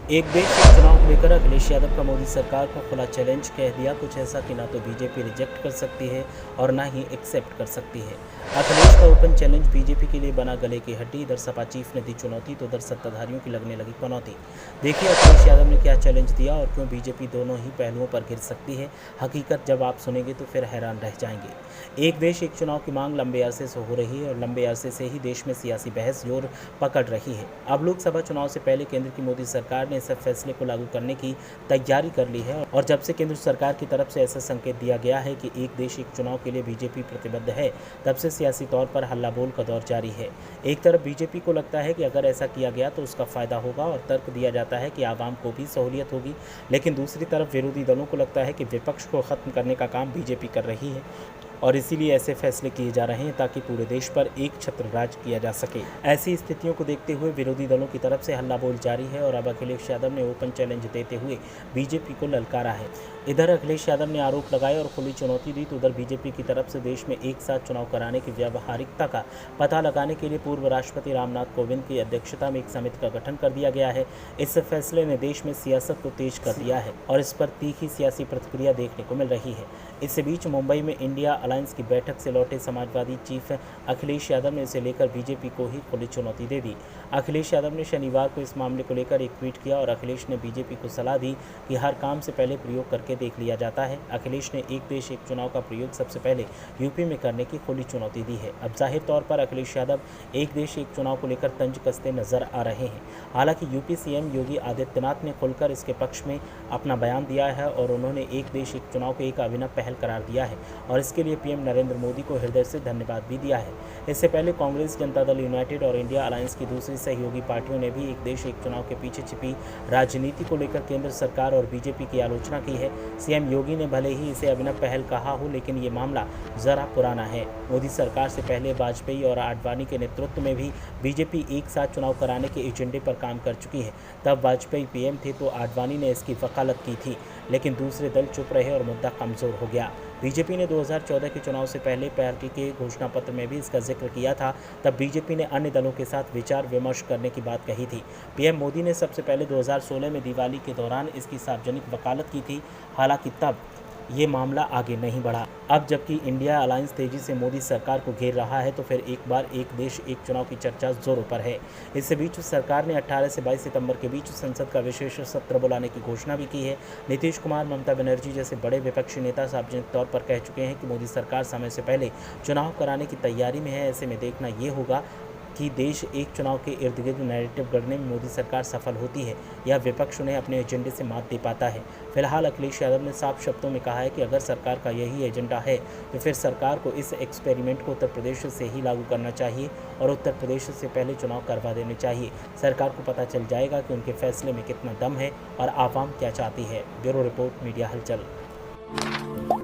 एक देश एक चुनाव को लेकर अखिलेश यादव का मोदी सरकार को खुला चैलेंज कह दिया कुछ ऐसा कि ना तो बीजेपी रिजेक्ट कर सकती है और ना ही एक्सेप्ट कर सकती है। अखिलेश का ओपन चैलेंज बीजेपी के लिए बना गले की हड्डी। इधर सपा चीफ ने दी चुनौती तो उधर सत्ताधारियों की लगने लगी पनौती। देखिए अखिलेश यादव ने क्या चैलेंज दिया और क्यों बीजेपी दोनों ही पहलुओं पर गिर सकती है। हकीकत जब आप सुनेंगे तो फिर हैरान रह जाएंगे। एक देश एक चुनाव की मांग लंबे अरसे से हो रही है और लंबे अरसे से ही देश में सियासी बहस जोर पकड़ रही है। अब लोकसभा चुनाव से पहले केंद्र की मोदी सरकार ने इस फैसले को लागू करने की तैयारी कर ली है और जब से केंद्र सरकार की तरफ से ऐसा संकेत दिया गया है कि एक देश एक चुनाव के लिए बीजेपी प्रतिबद्ध है, तब से सियासी तौर पर हल्ला बोल का दौर जारी है। एक तरफ बीजेपी को लगता है कि अगर ऐसा किया गया तो उसका फायदा होगा और तर्क दिया जाता है कि आवाम को भी सहूलियत होगी, लेकिन दूसरी तरफ विरोधी दलों को लगता है कि विपक्ष को खत्म करने का काम बीजेपी कर रही है और इसीलिए ऐसे फैसले किए जा रहे हैं ताकि पूरे देश पर एक छत्र राज किया जा सके। ऐसी स्थितियों को देखते हुए विरोधी दलों की तरफ से हल्ला बोल जारी है और अब अखिलेश यादव ने ओपन चैलेंज देते हुए बीजेपी को ललकारा है। इधर अखिलेश यादव ने आरोप लगाए और खुली चुनौती दी तो उधर बीजेपी की तरफ से देश में एक साथ चुनाव कराने की व्यावहारिकता का पता लगाने के लिए पूर्व राष्ट्रपति रामनाथ कोविंद की अध्यक्षता में एक समिति का गठन कर दिया गया है। इस फैसले ने देश में सियासत को तेज कर दिया है और इस पर तीखी सियासी प्रतिक्रिया देखने को मिल रही है। इस बीच मुंबई में इंडिया अलायंस की बैठक से लौटे समाजवादी चीफ अखिलेश यादव ने इसे लेकर बीजेपी को ही खुली चुनौती दे दी। अखिलेश यादव ने शनिवार को इस मामले को लेकर एक ट्वीट किया और अखिलेश ने बीजेपी को सलाह दी कि हर काम से पहले प्रयोग करके देख लिया जाता है। अखिलेश ने एक देश एक चुनाव का प्रयोग सबसे पहले यूपी में करने की खुली चुनौती दी है। अब जाहिर तौर पर अखिलेश यादव एक देश एक चुनाव को लेकर तंज कसते नजर आ रहे हैं। हालांकि यूपी सीएम योगी आदित्यनाथ ने खुलकर इसके पक्ष में अपना बयान दिया है और उन्होंने एक देश एक चुनाव को एक अभिनव पहल करार दिया है और इसके लिए पीएम नरेंद्र मोदी को हृदय से धन्यवाद भी दिया है। इससे पहले कांग्रेस, जनता दल यूनाइटेड और इंडिया अलायंस की दूसरी सहयोगी पार्टियों ने भी एक देश एक चुनाव के पीछे छिपी राजनीति को लेकर केंद्र सरकार और बीजेपी की आलोचना की है। सीएम योगी ने भले ही इसे अभिनव पहल कहा हो, लेकिन ये मामला जरा पुराना है। मोदी सरकार से पहले वाजपेयी और आडवाणी के नेतृत्व में भी बीजेपी एक साथ चुनाव कराने के एजेंडे पर काम कर चुकी है। तब वाजपेयी पीएम थे तो आडवाणी ने इसकी वकालत की थी, लेकिन दूसरे दल चुप रहे और मुद्दा कमजोर हो गया। बीजेपी ने 2014 के चुनाव से पहले पार्टी के घोषणा पत्र में भी इसका जिक्र किया था। तब बीजेपी ने अन्य दलों के साथ विचार विमर्श करने की बात कही थी। पीएम मोदी ने सबसे पहले 2016 में दिवाली के दौरान इसकी सार्वजनिक वकालत की थी। हालांकि तब ये मामला आगे नहीं बढ़ा। अब जबकि इंडिया अलायंस तेजी से मोदी सरकार को घेर रहा है तो फिर एक बार एक देश एक चुनाव की चर्चा जोरों पर है। इस बीच सरकार ने 18 से 22 सितंबर के बीच संसद का विशेष सत्र बुलाने की घोषणा भी की है। नीतीश कुमार, ममता बनर्जी जैसे बड़े विपक्षी नेता सार्वजनिक तौर पर कह चुके हैं कि मोदी सरकार समय से पहले चुनाव कराने की तैयारी में है। ऐसे में देखना ये होगा कि देश एक चुनाव के इर्द गिर्द नैरेटिव गढ़ने में मोदी सरकार सफल होती है या विपक्ष उन्हें अपने एजेंडे से मात दे पाता है। फिलहाल अखिलेश यादव ने साफ शब्दों में कहा है कि अगर सरकार का यही एजेंडा है तो फिर सरकार को इस एक्सपेरिमेंट को उत्तर प्रदेश से ही लागू करना चाहिए और उत्तर प्रदेश से पहले चुनाव करवा देने चाहिए। सरकार को पता चल जाएगा कि उनके फैसले में कितना दम है और आवाम क्या चाहती है। ब्यूरो रिपोर्ट, मीडिया हलचल।